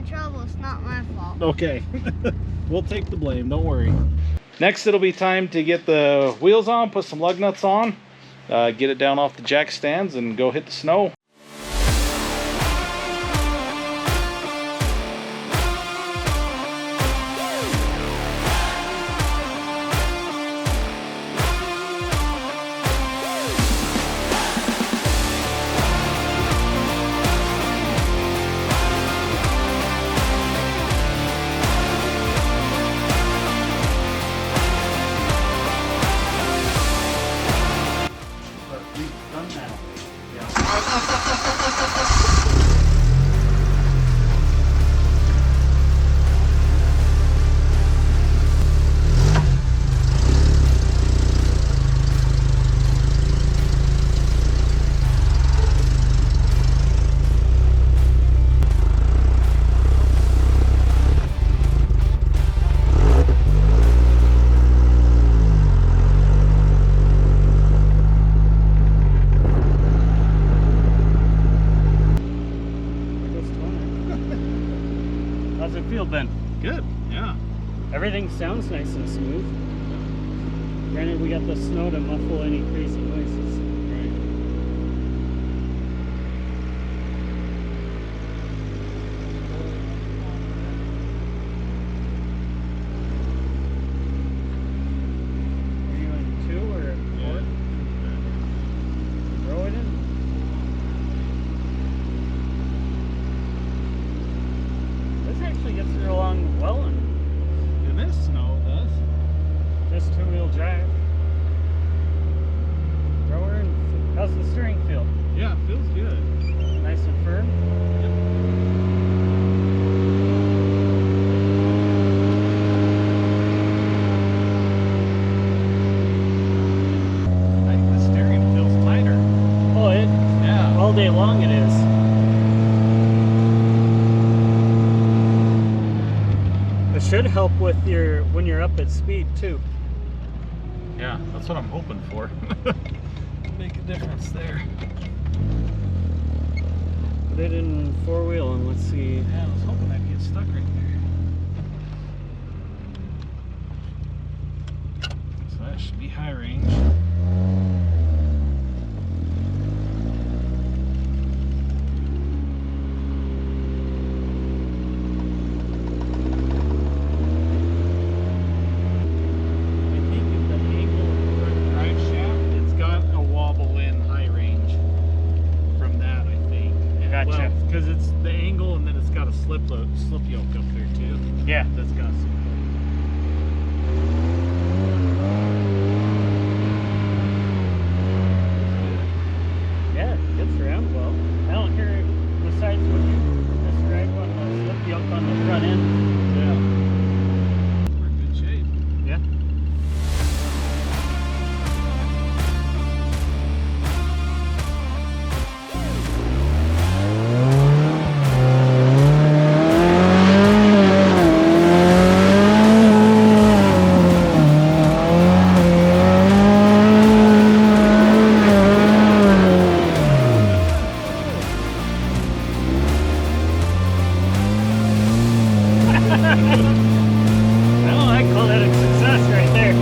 trouble, it's not my fault. Okay. We'll take the blame, don't worry. Next it'll be time to get the wheels on, put some lug nuts on, get it down off the jack stands and go hit the snow. How's it feel, Ben? Good, yeah. Everything sounds nice and smooth. Granted, we got the snow to muffle any crazy noises. Right. Are you in 2 or 4? Throw it in. This actually gets her along well In this snow it does. just 2-wheel drive. Throw her in. How's the steering feel? Yeah, it feels good. Nice and firm? I think the steering feels tighter. Oh, Yeah. all day long it is. It should help with your when you're up at speed too. Yeah, that's what I'm hoping for. Make a difference there. Put it in 4-wheel and let's see. Yeah, I was hoping I'd get stuck right there. So that should be high range. I think at the angle of the front drive shaft, it's got a wobble in high range from that, I think. Gotcha. Well, because it's the angle and then it's got a slip yoke up there too. Yeah. That's got some. Yeah, it gets around well. I don't hear it besides what you described on the slip yoke on the front end. Yeah. We're in good shape. Yeah. Well, I call that a success right there.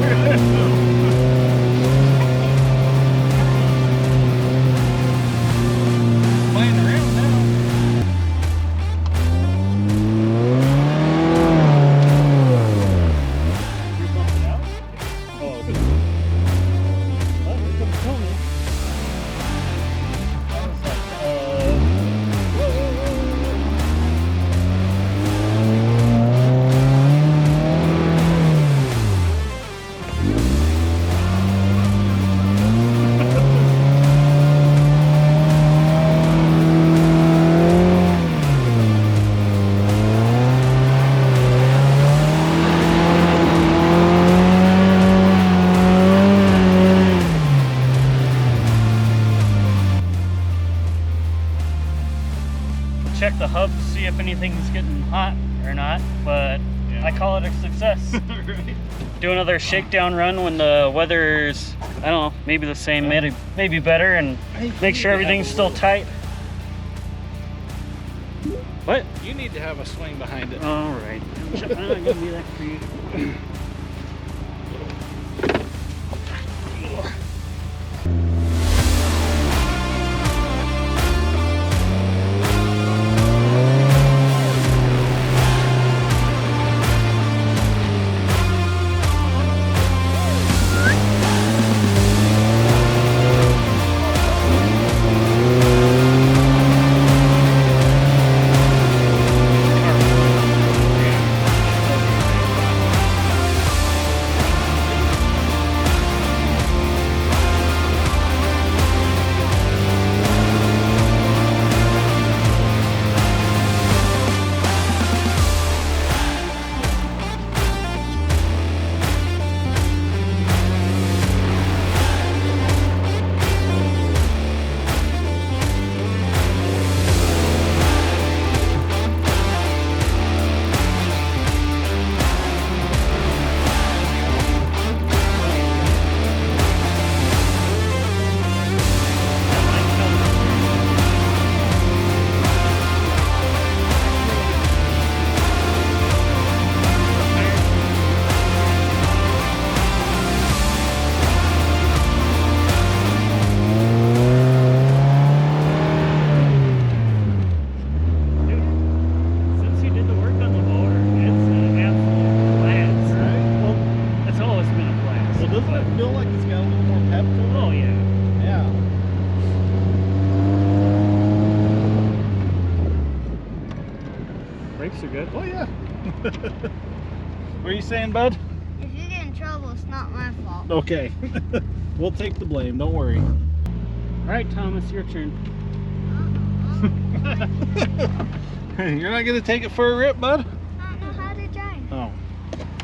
Playing around now. You bumped it out? Oh, okay. Oh, here comes Tony. I was like, check the hub to see if anything's getting hot or not, but Yeah. I call it a success. Right. Do another shakedown run when the weather's, I don't know, maybe the same, maybe better, and make sure everything's still tight. What? You need to have a swing behind it. All right. I'm not gonna be that for you. Brakes are good. Oh yeah. What are you saying, bud? If you get in trouble, it's not my fault. Okay. We'll take the blame, don't worry. All right, Thomas, your turn. You're not gonna take it for a rip, bud? I don't know how to drive. Oh.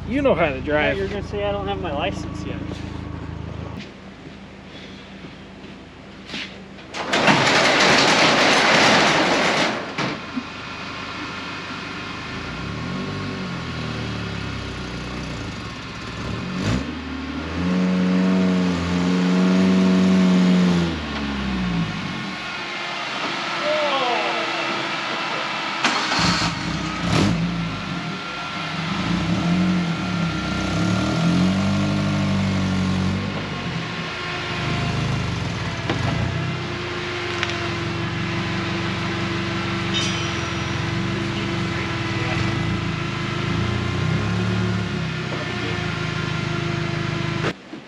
You know how to drive. You're gonna say I don't have my license yet.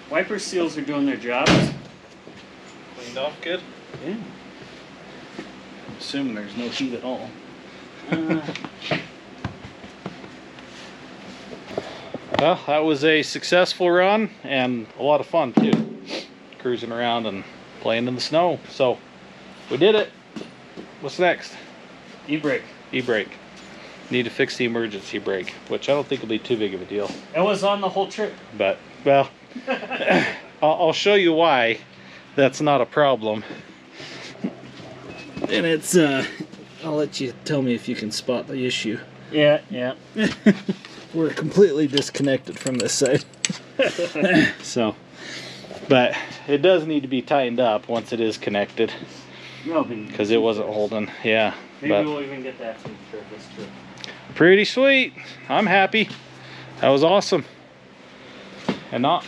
Wiper seals are doing their jobs. Cleaned off good? Yeah. I'm assuming there's no heat at all. Well, that was a successful run and a lot of fun too. Cruising around and playing in the snow. So, we did it. What's next? E-brake. E-brake. Need to fix the emergency brake, which I don't think will be too big of a deal. It was on the whole trip. But, well, I'll show you why that's not a problem. And it's, I'll let you tell me if you can spot the issue. Yeah, yeah. We're completely disconnected from this side. So, but it does need to be tightened up once it is connected. Because it wasn't holding, yeah. Maybe but we'll even get that taken care of this trip. pretty sweet. I'm happy. That was awesome. And not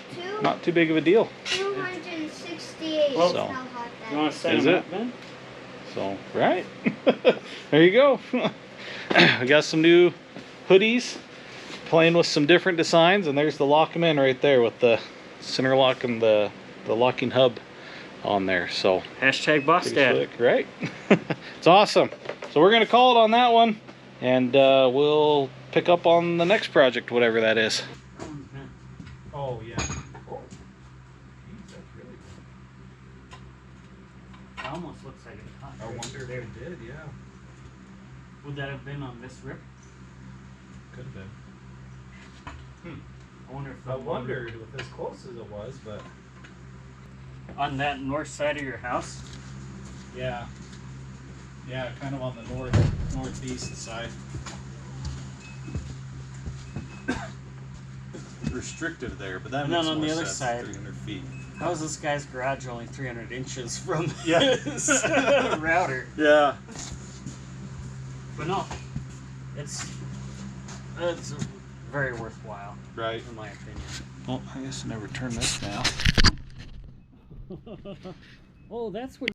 too big of a deal. 268 Well, is so, how hot that You want to set Is them it? up, man? So, right. There you go. We got some new hoodies. Playing with some different designs. And there's the LOK M In right there with the center lock and the locking hub on there. So, Hashtag boss pretty dad. slick, right? It's awesome. So we're going to call it on that one. And we'll pick up on the next project, whatever that is. Oh, yeah. Oh. Jeez, that's really good. It almost looks like it's hot. I wonder if it did, yeah. Would that have been on this rip? Could have been. I wonder if I wondered with as close as it was, but... on that north side of your house. Yeah. Yeah, kind of on the northeast side. Restricted there, but that And makes then on more the other sense, side. 300 feet. How is this guy's garage only 300 inches from Yeah. his router? Yeah. But no, it's very worthwhile, Right. in my opinion. Well, I guess I never turned this now. Oh, that's what.